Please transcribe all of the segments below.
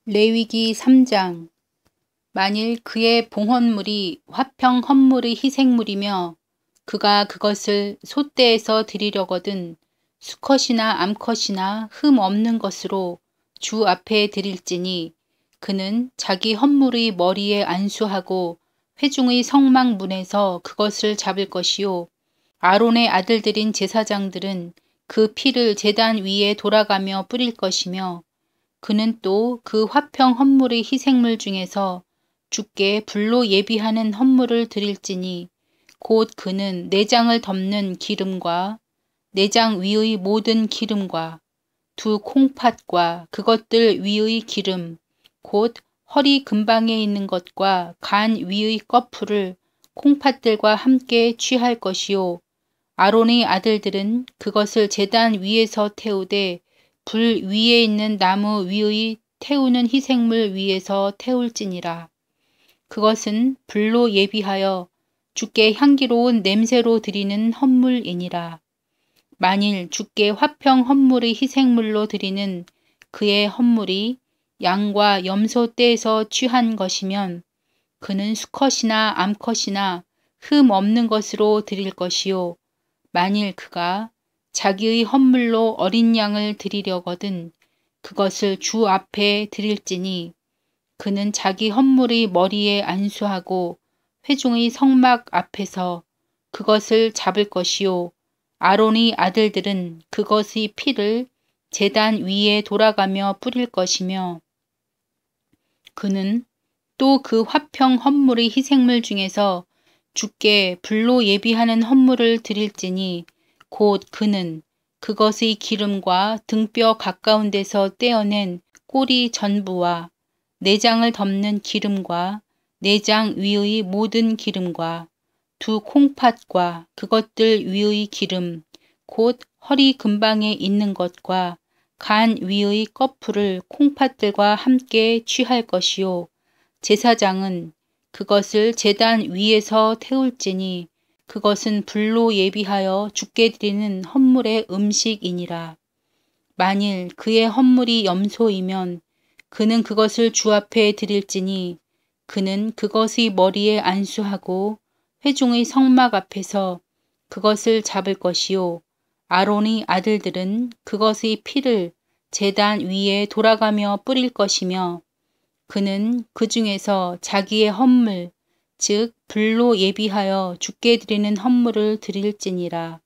레위기 3장. 만일 그의 봉헌물이 화평 헌물의 희생물이며 그가 그것을 솥대에서 드리려거든 수컷이나 암컷이나 흠 없는 것으로 주 앞에 드릴지니 그는 자기 헌물의 머리에 안수하고 회중의 성막 문에서 그것을 잡을 것이요 아론의 아들들인 제사장들은 그 피를 제단 위에 돌아가며 뿌릴 것이며 그는 또 그 화평 헌물의 희생물 중에서 주께 불로 예비하는 헌물을 드릴지니 곧 그는 내장을 덮는 기름과 내장 위의 모든 기름과 두 콩팥과 그것들 위의 기름 곧 허리 근방에 있는 것과 간 위의 꺼풀을 콩팥들과 함께 취할 것이요 아론의 아들들은 그것을 제단 위에서 태우되 불 위에 있는 나무 위의 태우는 희생물 위에서 태울지니라. 그것은 불로 예비하여 주께 향기로운 냄새로 드리는 헌물이니라. 만일 주께 화평 헌물의 희생물로 드리는 그의 헌물이 양과 염소 떼에서 취한 것이면 그는 수컷이나 암컷이나 흠 없는 것으로 드릴 것이요 만일 그가 자기의 헌물로 어린 양을 드리려거든 그것을 주 앞에 드릴지니 그는 자기 헌물의 머리에 안수하고 회중의 성막 앞에서 그것을 잡을 것이요 아론의 아들들은 그것의 피를 제단 위에 돌아가며 뿌릴 것이며 그는 또 그 화평 헌물의 희생물 중에서 주께 불로 예비하는 헌물을 드릴지니 곧 그는 그것의 기름과 등뼈 가까운 데서 떼어낸 꼬리 전부와 내장을 덮는 기름과 내장 위의 모든 기름과 두 콩팥과 그것들 위의 기름 곧 허리 근방에 있는 것과 간 위의 꺼풀을 콩팥들과 함께 취할 것이요 제사장은 그것을 제단 위에서 태울지니 그것은 불로 예비하여 주께 드리는 헌물의 음식이니라. 만일 그의 헌물이 염소이면 그는 그것을 주 앞에 드릴지니 그는 그것의 머리에 안수하고 회중의 성막 앞에서 그것을 잡을 것이요 아론의 아들들은 그것의 피를 제단 위에 돌아가며 뿌릴 것이며 그는 그 중에서 자기의 헌물 즉 불로 예비하여 주께 드리는 헌물을 드릴지니라.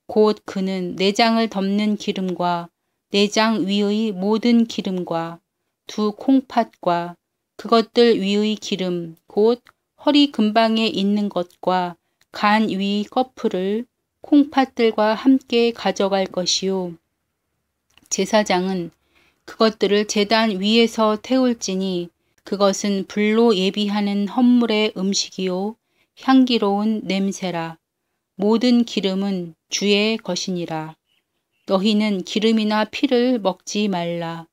곧 그는 내장을 덮는 기름과 내장 위의 모든 기름과 두 콩팥과 그것들 위의 기름 곧 허리 근방에 있는 것과 간 위의 꺼풀을 콩팥들과 함께 가져갈 것이요 제사장은 그것들을 제단 위에서 태울지니 그것은 불로 예비하는 헌물의 음식이요 향기로운 냄새라. 모든 기름은 주의 것이니라. 너희는 기름이나 피를 먹지 말라.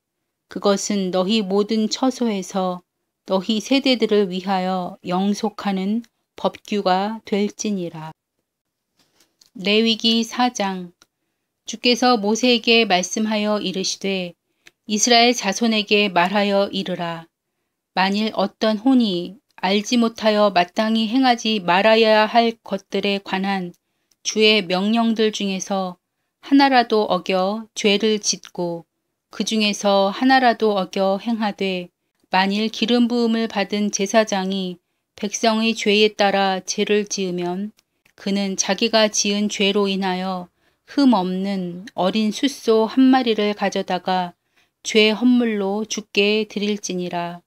그것은 너희 모든 처소에서 너희 세대들을 위하여 영속하는 법규가 될지니라. 레위기 4장. 주께서 모세에게 말씀하여 이르시되 이스라엘 자손에게 말하여 이르라. 만일 어떤 혼이 알지 못하여 마땅히 행하지 말아야 할 것들에 관한 주의 명령들 중에서 하나라도 어겨 죄를 짓고 그 중에서 하나라도 어겨 행하되 만일 기름 부음을 받은 제사장이 백성의 죄에 따라 죄를 지으면 그는 자기가 지은 죄로 인하여 흠 없는 어린 숫소 한 마리를 가져다가 죄 헌물로 주께 드릴지니라.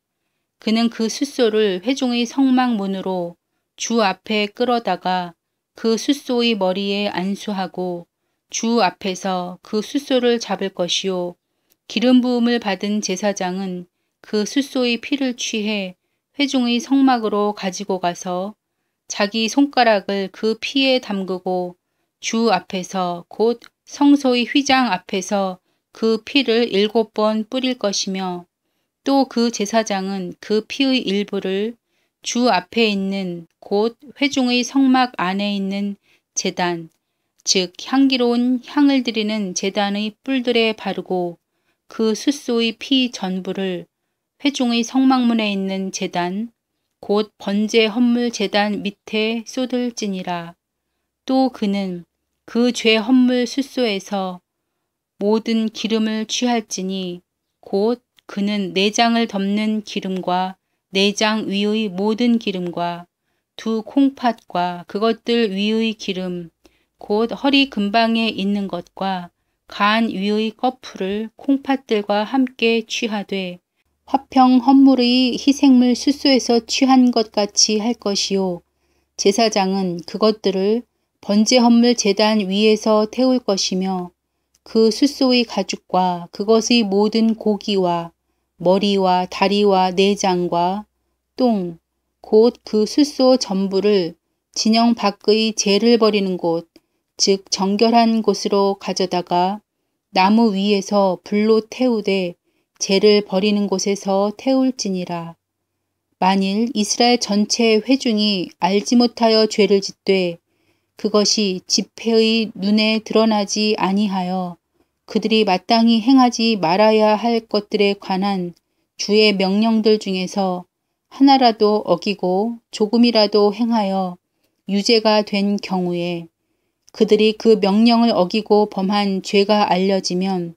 그는 그 숫소를 회중의 성막 문으로 주 앞에 끌어다가 그 숫소의 머리에 안수하고 주 앞에서 그 숫소를 잡을 것이요 기름 부음을 받은 제사장은 그 숫소의 피를 취해 회중의 성막으로 가지고 가서 자기 손가락을 그 피에 담그고 주 앞에서 곧 성소의 휘장 앞에서 그 피를 7번 뿌릴 것이며 또 그 제사장은 그 피의 일부를 주 앞에 있는 곧 회중의 성막 안에 있는 제단 즉 향기로운 향을 드리는 제단의 뿔들에 바르고 그 숫소의 피 전부를 회중의 성막문에 있는 제단 곧 번제 헌물 제단 밑에 쏟을지니라. 또 그는 그 죄 헌물 숫소에서 모든 기름을 취할지니 곧 그는 내장을 덮는 기름과 내장 위의 모든 기름과 두 콩팥과 그것들 위의 기름 곧 허리 근방에 있는 것과 간 위의 거풀을 콩팥들과 함께 취하되 화평 헌물의 희생물 숫소에서 취한 것 같이 할 것이요. 제사장은 그것들을 번제 헌물 제단 위에서 태울 것이며 그 숫소의 가죽과 그것의 모든 고기와 머리와 다리와 내장과 똥, 곧 그 숫소 전부를 진영 밖의 재를 버리는 곳, 즉 정결한 곳으로 가져다가 나무 위에서 불로 태우되 재를 버리는 곳에서 태울지니라. 만일 이스라엘 전체 회중이 알지 못하여 죄를 짓되 그것이 집회의 눈에 드러나지 아니하여 그들이 마땅히 행하지 말아야 할 것들에 관한 주의 명령들 중에서 하나라도 어기고 조금이라도 행하여 유죄가 된 경우에 그들이 그 명령을 어기고 범한 죄가 알려지면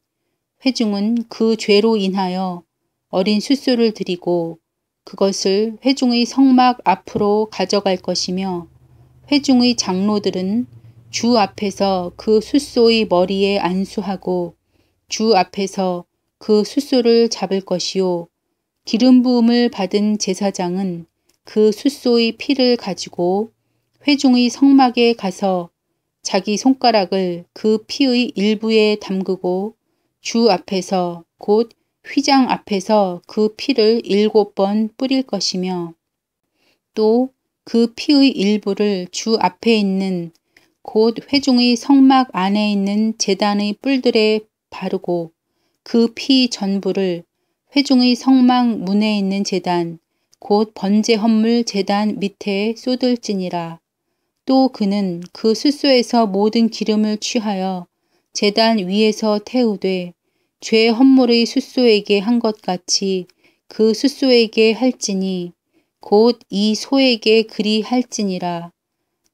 회중은 그 죄로 인하여 어린 숫소를 드리고 그것을 회중의 성막 앞으로 가져갈 것이며 회중의 장로들은 주 앞에서 그 숫소의 머리에 안수하고 주 앞에서 그 숫소를 잡을 것이요. 기름 부음을 받은 제사장은 그 숫소의 피를 가지고 회중의 성막에 가서 자기 손가락을 그 피의 일부에 담그고 주 앞에서 곧 휘장 앞에서 그 피를 7번 뿌릴 것이며 또 그 피의 일부를 주 앞에 있는 곧 회중의 성막 안에 있는 제단의 뿔들에 바르고 그 피 전부를 회중의 성막 문에 있는 제단 곧 번제 헌물 제단 밑에 쏟을지니라. 또 그는 그 숫소에서 모든 기름을 취하여 제단 위에서 태우되 죄 헌물의 숫소에게 한 것 같이 그 숫소에게 할지니 곧 이 소에게 그리 할지니라.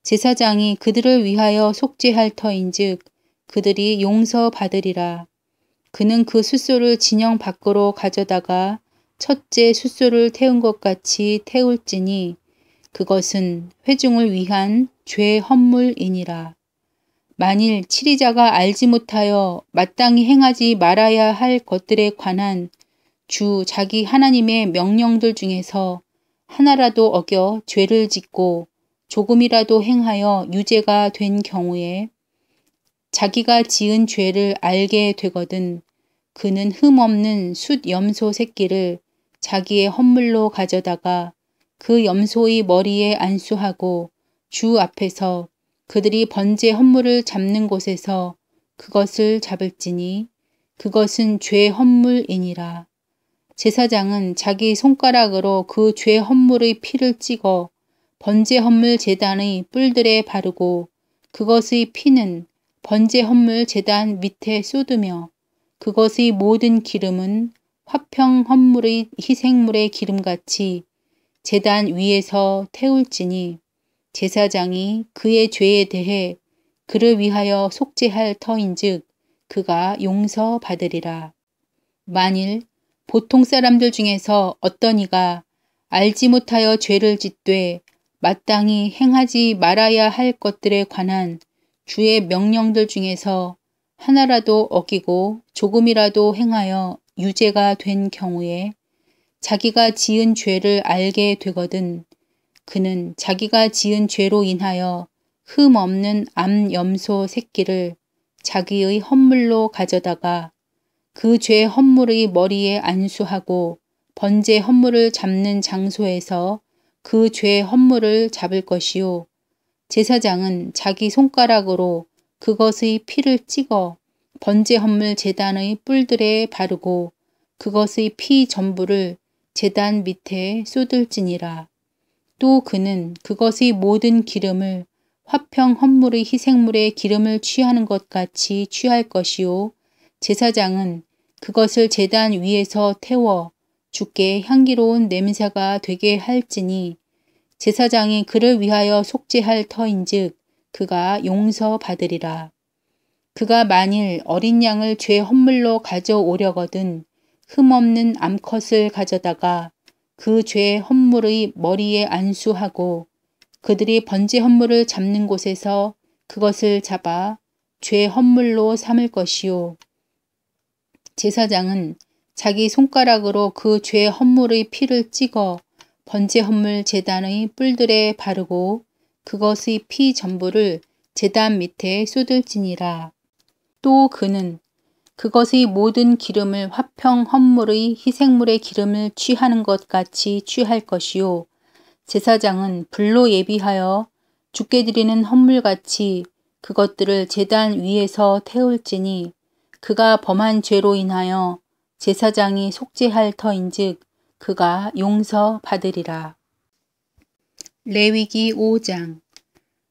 제사장이 그들을 위하여 속죄할 터인즉 그들이 용서받으리라. 그는 그 숫소를 진영 밖으로 가져다가 첫째 숫소를 태운 것 같이 태울지니 그것은 회중을 위한 죄 헌물이니라. 만일 치리자가 알지 못하여 마땅히 행하지 말아야 할 것들에 관한 주 자기 하나님의 명령들 중에서 하나라도 어겨 죄를 짓고 조금이라도 행하여 유죄가 된 경우에 자기가 지은 죄를 알게 되거든 그는 흠없는 숫 염소 새끼를 자기의 헌물로 가져다가 그 염소의 머리에 안수하고 주 앞에서 그들이 번제 헌물을 잡는 곳에서 그것을 잡을지니 그것은 죄 헌물이니라. 제사장은 자기 손가락으로 그 죄 헌물의 피를 찍어 번제 헌물 제단의 뿔들에 바르고 그것의 피는 번제 헌물 제단 밑에 쏟으며 그것의 모든 기름은 화평 헌물의 희생물의 기름같이 제단 위에서 태울지니 제사장이 그의 죄에 대해 그를 위하여 속죄할 터인즉 그가 용서받으리라. 만일 보통 사람들 중에서 어떤 이가 알지 못하여 죄를 짓되 마땅히 행하지 말아야 할 것들에 관한 주의 명령들 중에서 하나라도 어기고 조금이라도 행하여 유죄가 된 경우에 자기가 지은 죄를 알게 되거든 그는 자기가 지은 죄로 인하여 흠 없는 암염소 새끼를 자기의 헌물로 가져다가 그 죄 헌물의 머리에 안수하고 번제 헌물을 잡는 장소에서 그 죄 헌물을 잡을 것이요. 제사장은 자기 손가락으로 그것의 피를 찍어 번제 헌물 제단의 뿔들에 바르고 그것의 피 전부를 제단 밑에 쏟을지니라. 또 그는 그것의 모든 기름을 화평 헌물의 희생물에 기름을 취하는 것 같이 취할 것이요. 제사장은 그것을 제단 위에서 태워 주께 향기로운 냄새가 되게 할지니 제사장이 그를 위하여 속죄할 터인즉 그가 용서받으리라. 그가 만일 어린 양을 죄 헌물로 가져오려거든 흠없는 암컷을 가져다가 그 죄 헌물의 머리에 안수하고 그들이 번제 헌물을 잡는 곳에서 그것을 잡아 죄 헌물로 삼을 것이요. 제사장은 자기 손가락으로 그 죄 헌물의 피를 찍어 번제 헌물 제단의 뿔들에 바르고 그것의 피 전부를 제단 밑에 쏟을지니라. 또 그는 그것의 모든 기름을 화평 헌물의 희생물의 기름을 취하는 것 같이 취할 것이요. 제사장은 불로 예비하여 주께 드리는 헌물같이 그것들을 제단 위에서 태울지니 그가 범한 죄로 인하여 제사장이 속죄할 터인즉 그가 용서받으리라. 레위기 5장.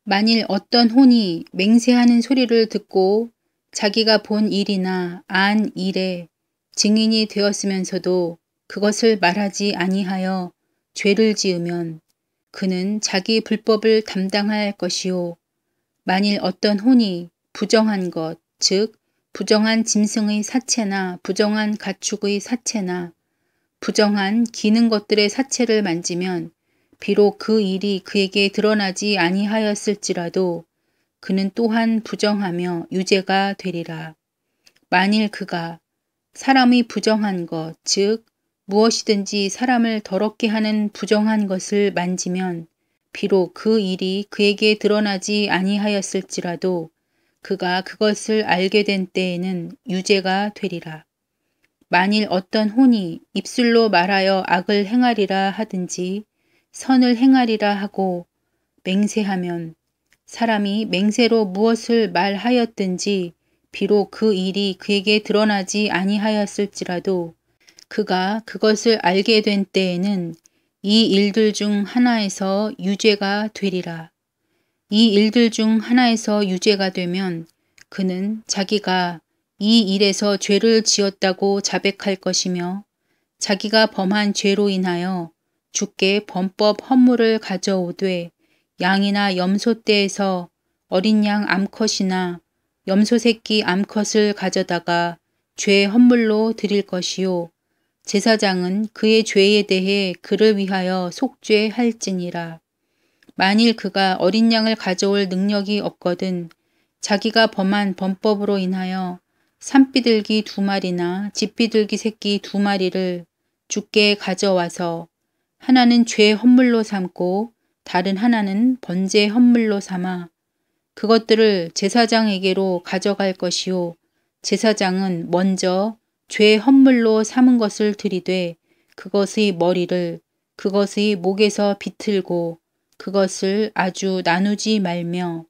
만일 어떤 혼이 맹세하는 소리를 듣고 자기가 본 일이나 안 일에 증인이 되었으면서도 그것을 말하지 아니하여 죄를 지으면 그는 자기 불법을 담당할 것이요. 만일 어떤 혼이 부정한 것, 즉 부정한 짐승의 사체나 부정한 가축의 사체나 부정한 기는 것들의 사체를 만지면 비록 그 일이 그에게 드러나지 아니하였을지라도 그는 또한 부정하며 유죄가 되리라. 만일 그가 사람의 부정한 것, 즉 무엇이든지 사람을 더럽게 하는 부정한 것을 만지면 비록 그 일이 그에게 드러나지 아니하였을지라도 그가 그것을 알게 된 때에는 유죄가 되리라. 만일 어떤 혼이 입술로 말하여 악을 행하리라 하든지 선을 행하리라 하고 맹세하면 사람이 맹세로 무엇을 말하였든지 비록 그 일이 그에게 드러나지 아니하였을지라도 그가 그것을 알게 된 때에는 이 일들 중 하나에서 유죄가 되리라. 이 일들 중 하나에서 유죄가 되면 그는 자기가 이 일에서 죄를 지었다고 자백할 것이며 자기가 범한 죄로 인하여 주께 범법 헌물을 가져오되 양이나 염소 떼에서 어린 양 암컷이나 염소 새끼 암컷을 가져다가 죄 헌물로 드릴 것이요. 제사장은 그의 죄에 대해 그를 위하여 속죄할지니라. 만일 그가 어린 양을 가져올 능력이 없거든 자기가 범한 범법으로 인하여 산비둘기 2마리나 집비둘기 새끼 2마리를 주께 가져와서 하나는 죄 헌물로 삼고 다른 하나는 번제 헌물로 삼아 그것들을 제사장에게로 가져갈 것이요. 제사장은 먼저 죄 헌물로 삼은 것을 들이되 그것의 머리를 그것의 목에서 비틀고 그것을 아주 나누지 말며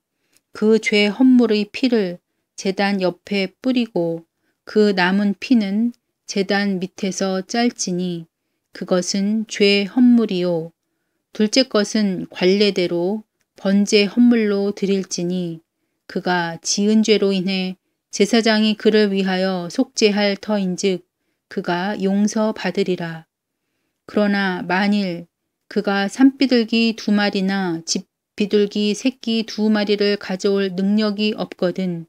그 죄 헌물의 피를 제단 옆에 뿌리고 그 남은 피는 제단 밑에서 짤지니 그것은 죄 헌물이요. 둘째 것은 관례대로 번제 헌물로 드릴지니 그가 지은 죄로 인해 제사장이 그를 위하여 속죄할 터인즉 그가 용서받으리라. 그러나 만일 그가 산비둘기 2마리나 집비둘기 새끼 2마리를 가져올 능력이 없거든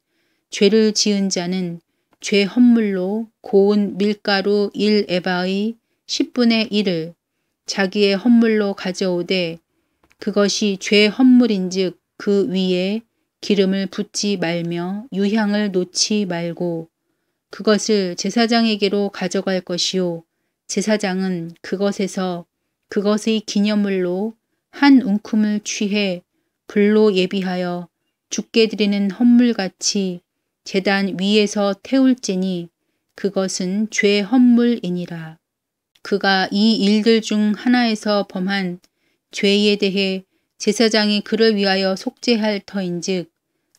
죄를 지은 자는 죄 헌물로 고운 밀가루 1에바의 10분의 1을 자기의 헌물로 가져오되 그것이 죄 헌물인즉 그 위에 기름을 붓지 말며 유향을 놓지 말고 그것을 제사장에게로 가져갈 것이요. 제사장은 그것에서 그것의 기념물로 한 움큼을 취해 불로 예비하여 주께 드리는 헌물같이 제단 위에서 태울지니 그것은 죄 헌물이니라. 그가 이 일들 중 하나에서 범한 죄에 대해 제사장이 그를 위하여 속죄할 터인즉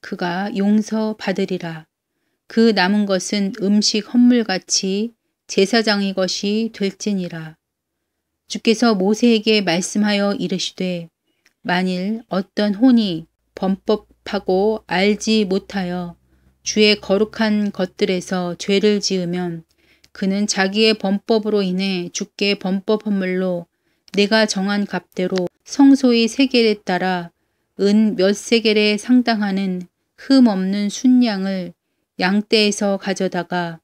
그가 용서받으리라. 그 남은 것은 음식 헌물같이 제사장의 것이 될지니라. 주께서 모세에게 말씀하여 이르시되 만일 어떤 혼이 범법하고 알지 못하여 주의 거룩한 것들에서 죄를 지으면 그는 자기의 범법으로 인해 주께 범법 헌물로 내가 정한 값대로 성소의 세겔에 따라 은 몇 세겔에 상당하는 흠 없는 순양을 양떼에서 가져다가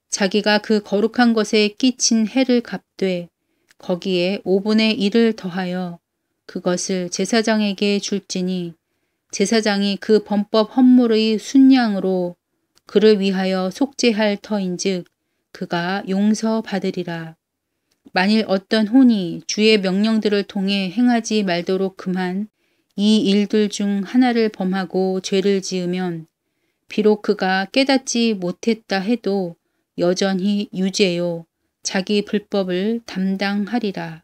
자기가 그 거룩한 것에 끼친 해를 갚되 거기에 5분의 1을 더하여 그것을 제사장에게 줄지니 제사장이 그 범법 헌물의 순양으로 그를 위하여 속죄할 터인즉 그가 용서받으리라. 만일 어떤 혼이 주의 명령들을 통해 행하지 말도록 금한 이 일들 중 하나를 범하고 죄를 지으면 비록 그가 깨닫지 못했다 해도 여전히 유죄요 자기 불법을 담당하리라.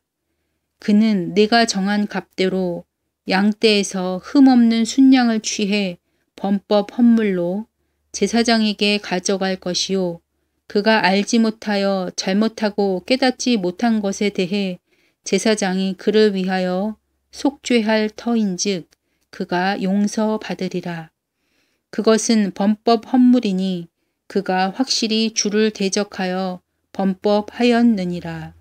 그는 내가 정한 값대로 양떼에서 흠없는 순양을 취해 범법 헌물로 제사장에게 가져갈 것이요 그가 알지 못하여 잘못하고 깨닫지 못한 것에 대해 제사장이 그를 위하여 속죄할 터인즉 그가 용서받으리라. 그것은 범법 헌물이니 그가 확실히 주를 대적하여 범법하였느니라.